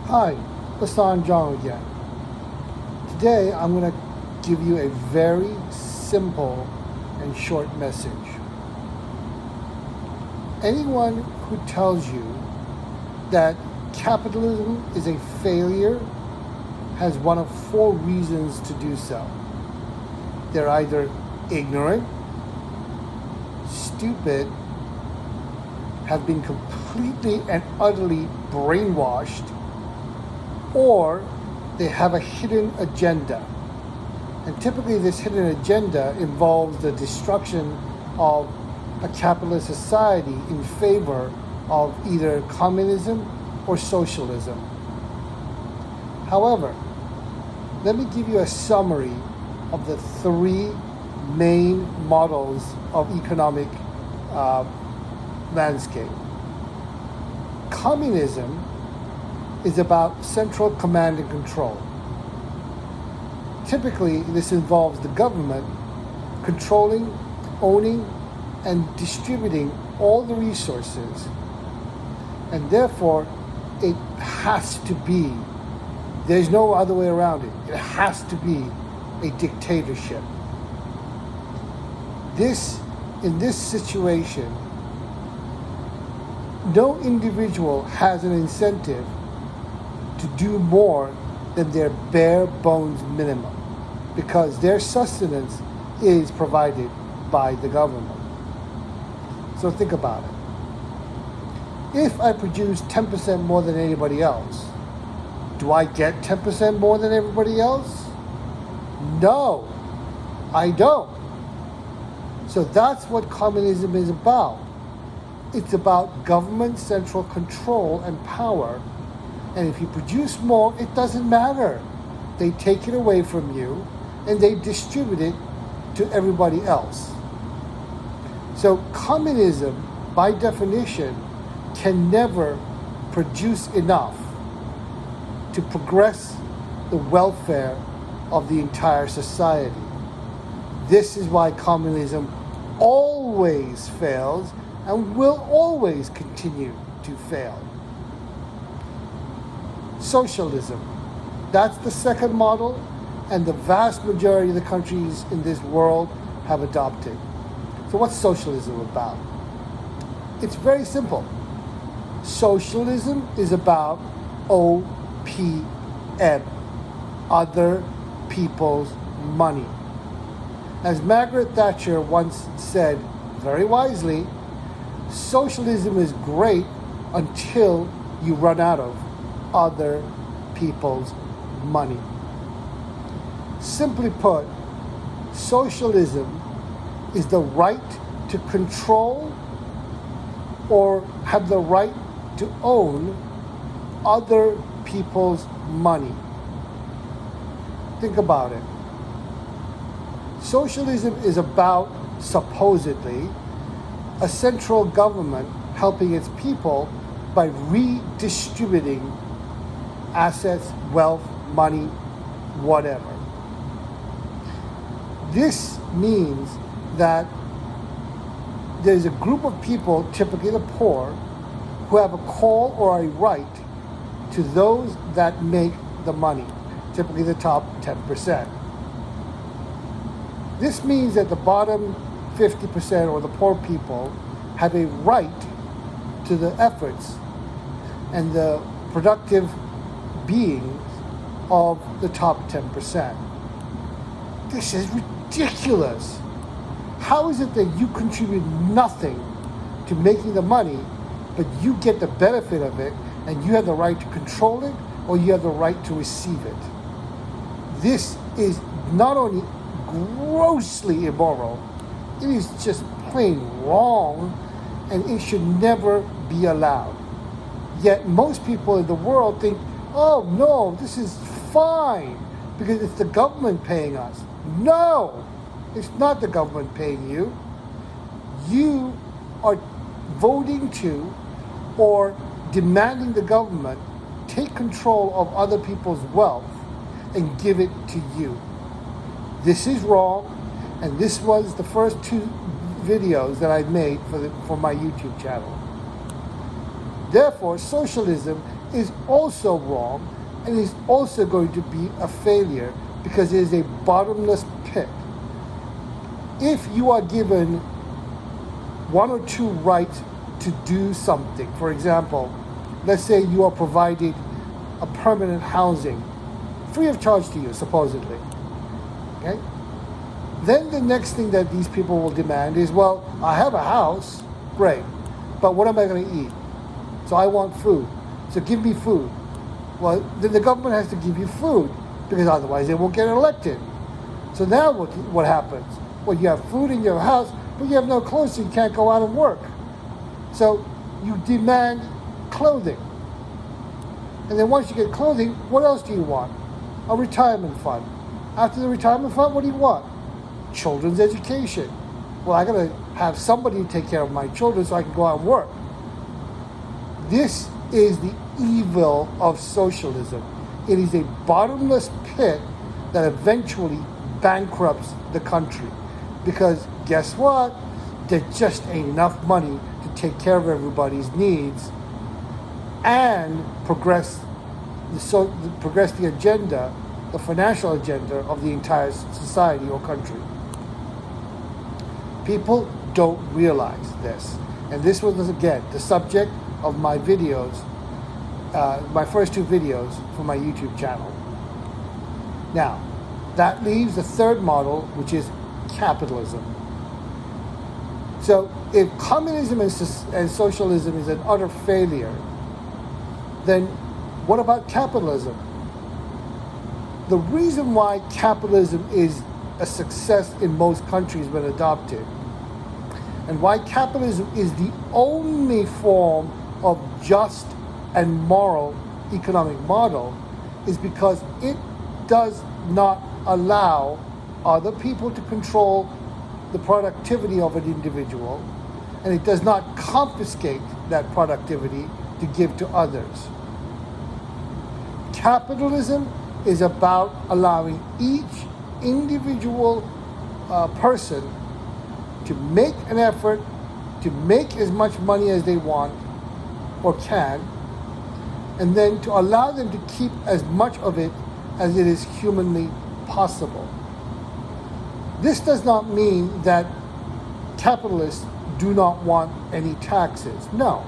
Hi, Hassan John again. Today I'm going to give you a very simple and short message. Anyone who tells you that capitalism is a failure has one of four reasons to do so. They're either ignorant, stupid, have been completely and utterly brainwashed, or they have a hidden agenda. And typically this hidden agenda involves the destruction of a capitalist society in favor of either communism or socialism. However, let me give you a summary of the three main models of economic landscape. Communism is about central command and control. Typically, this involves the government controlling, owning, and distributing all the resources, and therefore it has to be, there's no other way around it. It has to be a dictatorship. In this situation, no individual has an incentive to do more than their bare bones minimum, because their sustenance is provided by the government. So think about it. If I produce 10% more than anybody else, do I get 10% more than everybody else? No, I don't. So that's what communism is about. It's about government central control and power. And if you produce more, it doesn't matter. They take it away from you and they distribute it to everybody else. So communism, by definition, can never produce enough to progress the welfare of the entire society. This is why communism always fails and will always continue to fail. Socialism, that's the second model, and the vast majority of the countries in this world have adopted. So what's socialism about? It's very simple. Socialism is about OPM, other people's money. As Margaret Thatcher once said very wisely, socialism is great until you run out of other people's money. Simply put, socialism is the right to control or have the right to own other people's money. Think about it. Socialism is about, supposedly, a central government helping its people by redistributing assets, wealth, money, whatever. This means that there's a group of people, typically the poor, who have a call or a right to those that make the money, typically the top 10%. This means that the bottom 50% or the poor people have a right to the efforts and the productive beings of the top 10%. This is ridiculous. How is it that you contribute nothing to making the money, but you get the benefit of it and you have the right to control it or you have the right to receive it? This is not only grossly immoral, it is just plain wrong, and it should never be allowed. Yet most people in the world think, oh no, this is fine because it's the government paying us. No, it's not the government paying you. You are voting to or demanding the government take control of other people's wealth and give it to you. This is wrong, and this was the first two videos that I made for my YouTube channel. Therefore, socialism is also wrong and is also going to be a failure because it is a bottomless pit. If you are given one or two rights to do something, for example, let's say you are provided a permanent housing free of charge to you, supposedly, okay? Then the next thing that these people will demand is, well, I have a house, great, but what am I going to eat? So I want food, so give me food. Well, then the government has to give you food because otherwise they won't get elected. So now what happens? Well, you have food in your house, but you have no clothes, so you can't go out and work. So you demand clothing. And then once you get clothing, what else do you want? A retirement fund. After the retirement fund, what do you want? Children's education. Well, I gotta have somebody to take care of my children so I can go out and work. This is the evil of socialism. It is a bottomless pit that eventually bankrupts the country. Because guess what? There just ain't enough money to take care of everybody's needs and progress the agenda, the financial agenda of the entire society or country. People don't realize this. And this was, again, the subject of my videos, my first two videos for my YouTube channel. Now, that leaves the third model, which is capitalism. So if communism and socialism is an utter failure, then what about capitalism? The reason why capitalism is a success in most countries when adopted, and why capitalism is the only form of just and moral economic model, is because it does not allow other people to control the productivity of an individual, and it does not confiscate that productivity to give to others. Capitalism is about allowing each individual person to make an effort to make as much money as they want or can, and then to allow them to keep as much of it as it is humanly possible. This does not mean that capitalists do not want any taxes. No.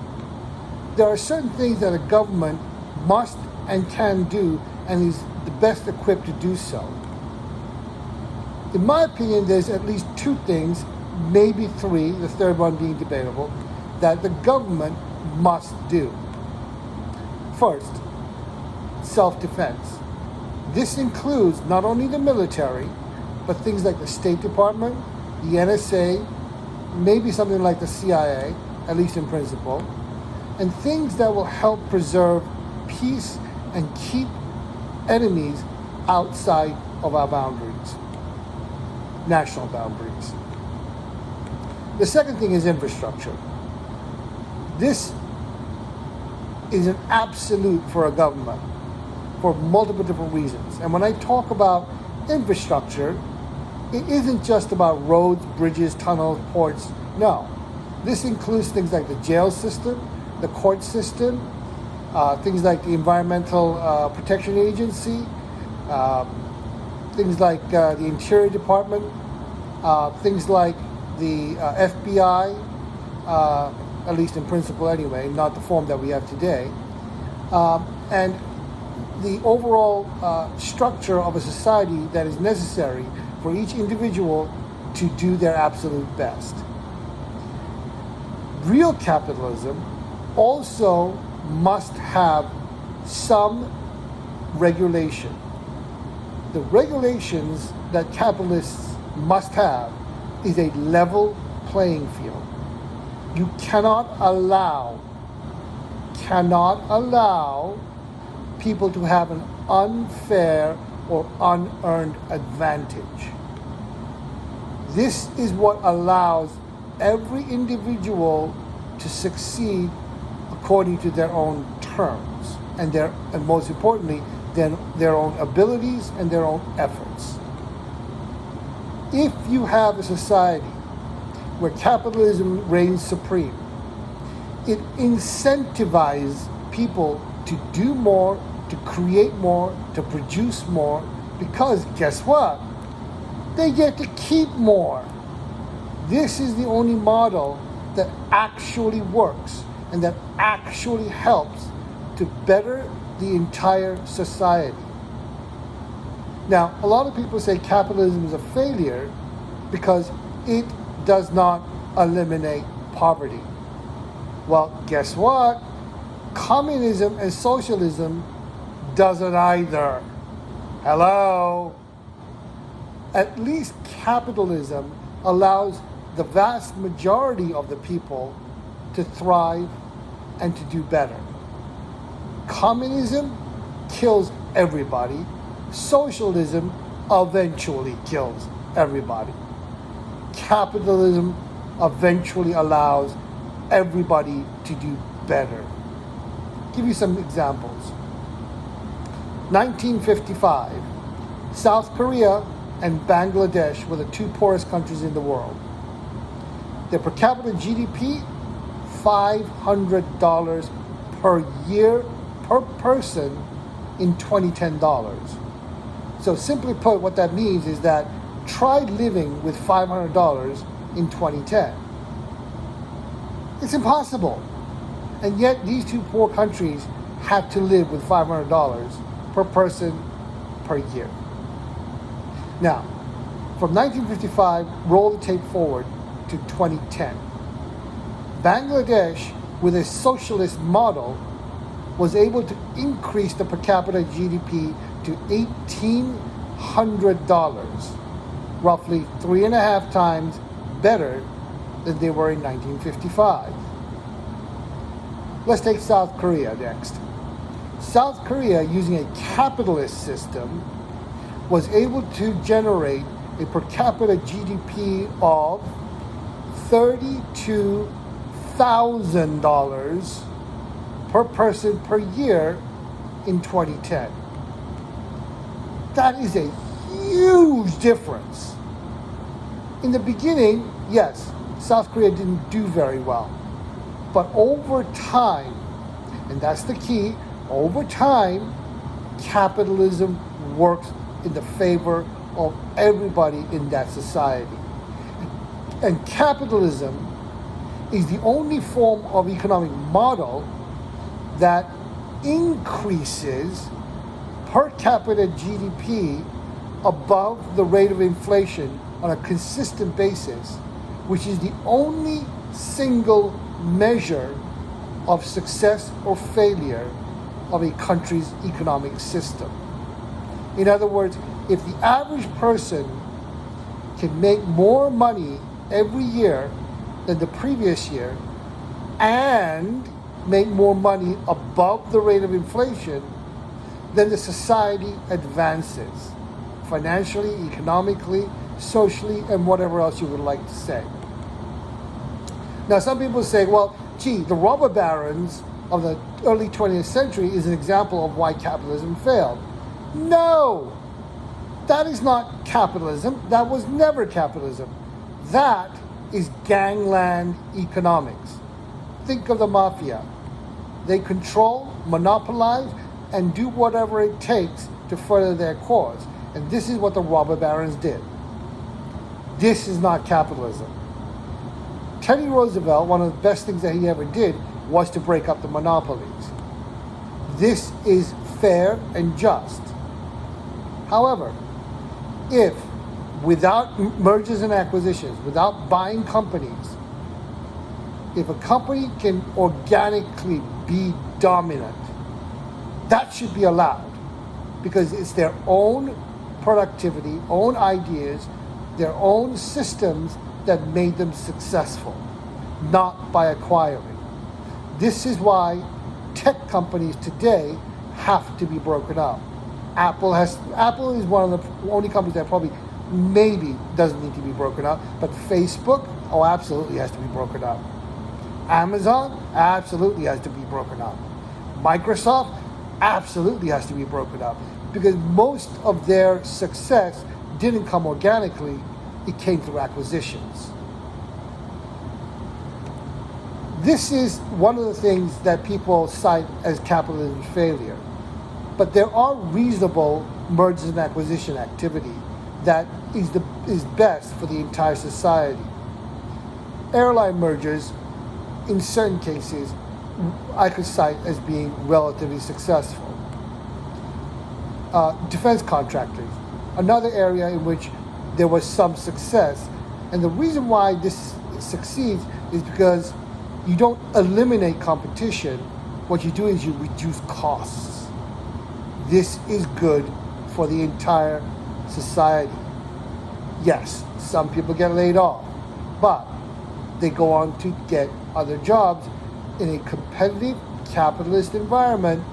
There are certain things that a government must and can do and is the best equipped to do so. In my opinion, there's at least two things, maybe three, the third one being debatable, that the government must do. First, self-defense. This includes not only the military, but things like the State Department, the NSA, maybe something like the CIA, at least in principle, and things that will help preserve peace and keep enemies outside of our boundaries, national boundaries. The second thing is infrastructure. This is an absolute for a government for multiple different reasons. And when I talk about infrastructure, it isn't just about roads, bridges, tunnels, ports. No. This includes things like the jail system, the court system, things like the Environmental Protection Agency, things like the Interior Department, things like the FBI, at least in principle anyway, not the form that we have today, and the overall structure of a society that is necessary for each individual to do their absolute best. Real capitalism also must have some regulation. The regulations that capitalists must have is a level playing field. You cannot allow people to have an unfair or unearned advantage. This is what allows every individual to succeed according to their own terms and most importantly, their own abilities and their own efforts. If you have a society where capitalism reigns supreme, it incentivizes people to do more, to create more, to produce more, because guess what? They get to keep more. This is the only model that actually works and that actually helps to better the entire society. Now, a lot of people say capitalism is a failure because it does not eliminate poverty. Well, guess what? Communism and socialism doesn't either. Hello? At least capitalism allows the vast majority of the people to thrive and to do better. Communism kills everybody. Socialism eventually kills everybody. Capitalism eventually allows everybody to do better. Give you some examples. 1955, South Korea and Bangladesh were the two poorest countries in the world. Their per capita GDP, $500 per year per person in 2010 dollars. So simply put, what that means is that try living with $500 in 2010. It's impossible. And yet these two poor countries have to live with $500 per person per year. Now, from 1955, roll the tape forward to 2010. Bangladesh, with a socialist model, was able to increase the per capita GDP to $1,800, roughly 3.5 times better than they were in 1955. Let's take South Korea next. South Korea, using a capitalist system, was able to generate a per capita GDP of $32,000 per person per year in 2010. That is a huge difference. In the beginning, yes, South Korea didn't do very well. But over time, and that's the key, over time, capitalism works in the favor of everybody in that society. And capitalism is the only form of economic model that increases per capita GDP above the rate of inflation on a consistent basis, which is the only single measure of success or failure of a country's economic system. In other words, if the average person can make more money every year than the previous year and make more money above the rate of inflation, then the society advances financially, economically, socially, and whatever else you would like to say. Now, some people say, well, gee, the robber barons of the early 20th century is an example of why capitalism failed. No, that is not capitalism. That was never capitalism. That is gangland economics. Think of the mafia. They control, monopolize, and do whatever it takes to further their cause. And this is what the robber barons did. This is not capitalism. Teddy Roosevelt, one of the best things that he ever did was to break up the monopolies. This is fair and just. However, if without mergers and acquisitions, without buying companies, if a company can organically be dominant, that should be allowed because it's their own productivity, own ideas, their own systems that made them successful, not by acquiring. This is why tech companies today have to be broken up. Apple is one of the only companies that probably maybe doesn't need to be broken up, but Facebook, absolutely has to be broken up. Amazon absolutely has to be broken up. Microsoft absolutely has to be broken up because most of their success didn't come organically, it came through acquisitions. This is one of the things that people cite as capitalism failure. But there are reasonable mergers and acquisition activity that is best for the entire society. Airline mergers, in certain cases, I could cite as being relatively successful. Defense contractors, another area in which there was some success. And the reason why this succeeds is because you don't eliminate competition. What you do is you reduce costs. This is good for the entire society. Yes, some people get laid off, but they go on to get other jobs. In a competitive capitalist environment,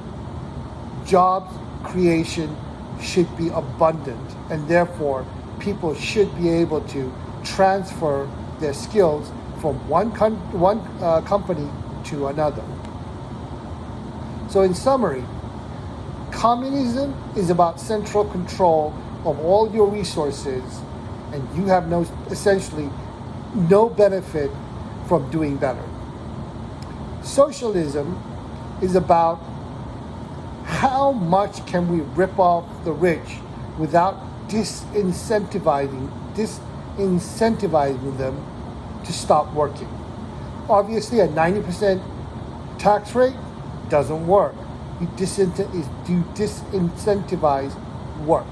jobs creation should be abundant, and therefore people should be able to transfer their skills from one company to another. So in summary, communism is about central control of all your resources, and you have essentially no benefit from doing better. Socialism is about how much can we rip off the rich without disincentivizing them to stop working. Obviously, a 90% tax rate doesn't work. You disincentivize work.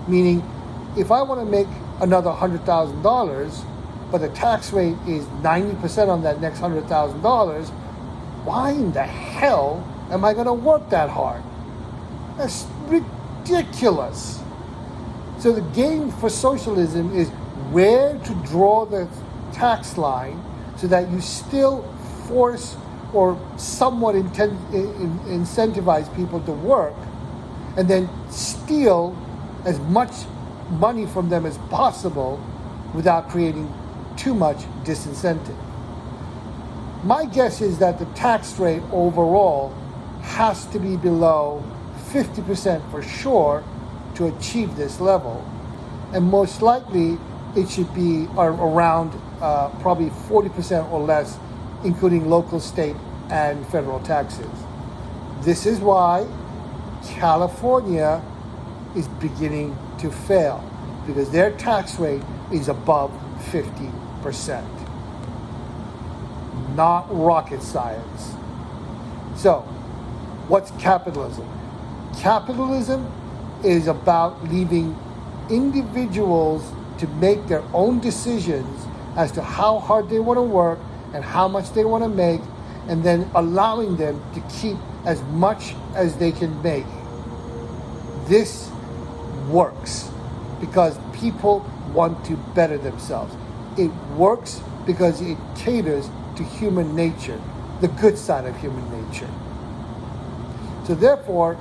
Meaning, if I want to make another $100,000, but the tax rate is 90% on that next $100,000, why in the hell am I going to work that hard? That's ridiculous. So the game for socialism is where to draw the tax line so that you still force or somewhat incentivize people to work, and then steal as much money from them as possible without creating too much disincentive. My guess is that the tax rate overall has to be below 50% for sure to achieve this level. And most likely it should be around probably 40% or less, including local, state, and federal taxes. This is why California is beginning to fail, because their tax rate is above 50%. Not rocket science. So, what's capitalism? Capitalism is about leaving individuals to make their own decisions as to how hard they want to work and how much they want to make, and then allowing them to keep as much as they can make. This works because people want to better themselves. It works because it caters to human nature, the good side of human nature. So therefore,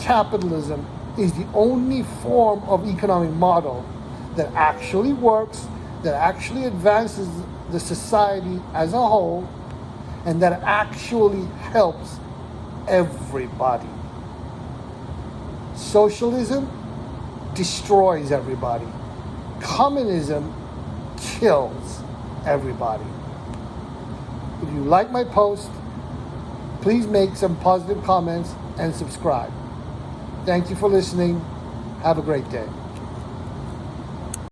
capitalism is the only form of economic model that actually works, that actually advances the society as a whole, and that actually helps everybody. Socialism destroys everybody. Communism kills everybody. If you like my post, please make some positive comments and subscribe. Thank you for listening. Have a great day.